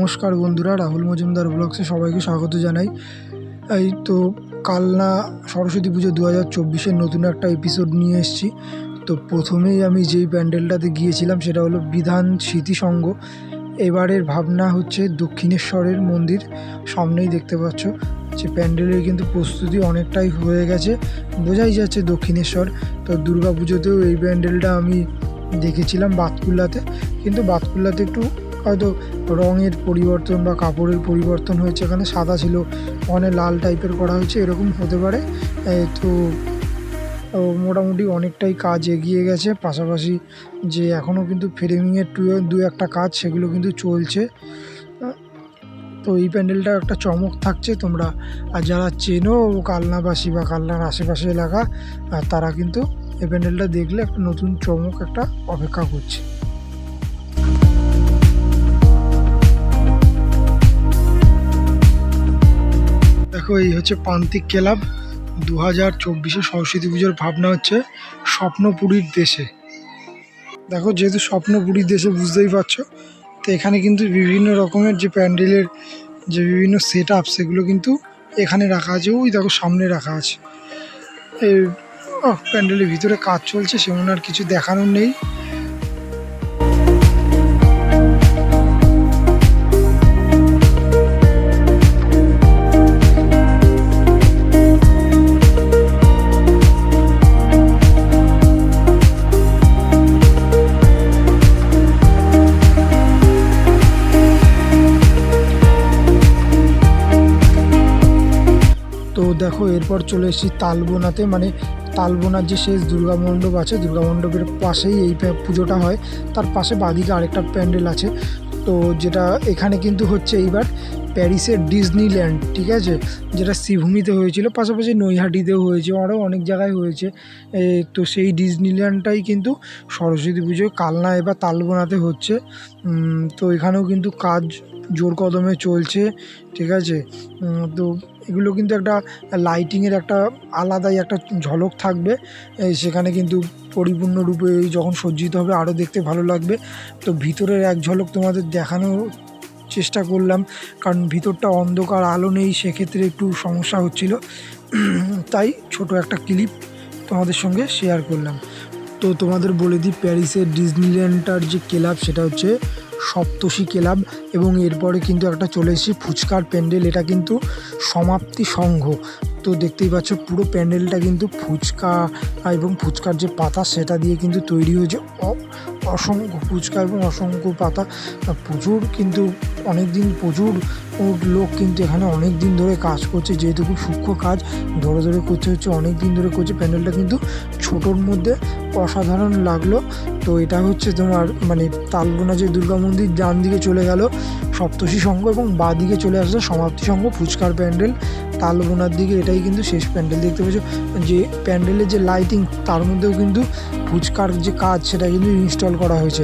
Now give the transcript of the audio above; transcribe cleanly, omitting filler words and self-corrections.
নমস্কার বন্ধুরা, রাহুল মজুমদার ব্লগসে সবাইকে স্বাগত জানাই। এই তো কালনা সরস্বতী পুজো 2024-এর নতুন একটা এপিসোড নিয়ে এসেছি। তো প্রথমেই আমি যেই প্যান্ডেলটাতে গিয়েছিলাম সেটা হলো বিধান স্মৃতিসংঘ। এবারের ভাবনা হচ্ছে দক্ষিণেশ্বরের মন্দির, সামনেই দেখতে পাচ্ছ যে প্যান্ডেলের কিন্তু প্রস্তুতি অনেকটাই হয়ে গেছে, বোঝাই যাচ্ছে দক্ষিণেশ্বর। তো দুর্গা পুজোতেও এই প্যান্ডেলটা আমি দেখেছিলাম বাতকুল্লাতে, কিন্তু বাতকুল্লাতে একটু হয়তো রঙের পরিবর্তন বা কাপড়ের পরিবর্তন হয়েছে, এখানে সাদা ছিল ওখানে লাল টাইপের করা হয়েছে, এরকম হতে পারে। তো মোটামুটি অনেকটাই কাজ এগিয়ে গেছে, পাশাপাশি যে এখনও কিন্তু ফ্রেমিংয়ের দু একটা কাজ সেগুলো কিন্তু চলছে। তো এই প্যান্ডেলটা একটা চমক থাকছে, তোমরা আর যারা চেনো কালনাবাসী বা কালনার আশেপাশে এলাকা তারা কিন্তু এই প্যান্ডেলটা দেখলে একটা নতুন চমক একটা অপেক্ষা করছে। দেখো, এই হচ্ছে প্রান্তিক ক্লাব। 2024-এ সরস্বতী পুজোর ভাবনা হচ্ছে স্বপ্নপুরীর দেশে। দেখো, যেহেতু স্বপ্নপুরীর দেশে বুঝতেই পারছো, তো এখানে কিন্তু বিভিন্ন রকমের যে প্যান্ডেলের যে বিভিন্ন সেট আপ সেগুলো কিন্তু এখানে রাখা আছে। ওই দেখো সামনে রাখা আছে। এই প্যান্ডেলের ভিতরে কাজ চলছে, সেমন আর কিছু দেখানোর নেই। তো দেখো, এরপর চলে এসেছি তালবোনাতে, মানে তালবোনার যে শেষ দুর্গা মণ্ডপ আছে, দুর্গা মণ্ডপের পাশেই এই পুজোটা হয়। তার পাশে বাদিকে আরেকটা প্যান্ডেল আছে। তো যেটা এখানে কিন্তু হচ্ছে এইবার প্যারিসের ডিজনিল্যান্ড, ঠিক আছে, যেটা শ্রীভূমিতে হয়েছিল, পাশাপাশি নৈহাটিতেও হয়েছে, আরও অনেক জায়গায় হয়েছে। তো সেই ডিজনিল্যান্ডটাই কিন্তু সরস্বতী পুজোয় কালনা এবার তালবোনাতে হচ্ছে। তো এখানেও কিন্তু কাজ জোর কদমে চলছে, ঠিক আছে। তো এগুলো কিন্তু একটা লাইটিংয়ের একটা আলাদাই একটা ঝলক থাকবে সেখানে, কিন্তু পরিপূর্ণরূপে যখন সজ্জিত হবে আরও দেখতে ভালো লাগবে। তো ভিতরের এক ঝলক তোমাদের দেখানোর চেষ্টা করলাম, কারণ ভিতরটা অন্ধকার, আলো নেই, সেক্ষেত্রে একটু সমস্যা হচ্ছিল, তাই ছোট একটা ক্লিপ তোমাদের সঙ্গে শেয়ার করলাম। তো তোমাদের বলে দিই, প্যারিসের ডিজনিল্যান্ডটার যে ক্লাব সেটা হচ্ছে সপ্তর্ষি ক্লাব, এবং এরপরে কিন্তু একটা চলে এসেছি ফুচকার প্যান্ডেল, এটা কিন্তু সমাপ্তি সংঘ। তো দেখতেই পাচ্ছ পুরো প্যান্ডেলটা কিন্তু ফুচকা এবং ফুচকার যে পাতা সেটা দিয়ে কিন্তু তৈরি হয়েছে। অসংখ্য ফুচকা এবং অসংখ্য পাতা, প্রচুর কিন্তু প্রচুর লোক কিন্তু এখানে অনেক দিন ধরে কাজ করছে, যেহেতু খুব সূক্ষ্ম কাজ ধরে ধরে করছে, অনেক দিন ধরে করছে। প্যান্ডেলটা কিন্তু ছোটোর মধ্যে অসাধারণ লাগলো। তো এটা হচ্ছে তোমার মানে তালবোনা যে দুর্গা মন্দির, ডান দিকে চলে গেল সপ্তর্ষি সংঘ এবং বাঁ দিকে চলে আসলো সমাপ্তি সংঘ ফুচকার প্যান্ডেল। তালবোনার দিকে এটাই কিন্তু শেষ প্যান্ডেল। দেখতে পাচ্ছ যে প্যান্ডেলের যে লাইটিং, তার মধ্যেও কিন্তু ফুচকার যে কাজ সেটা কিন্তু ইনস্টল করা হয়েছে।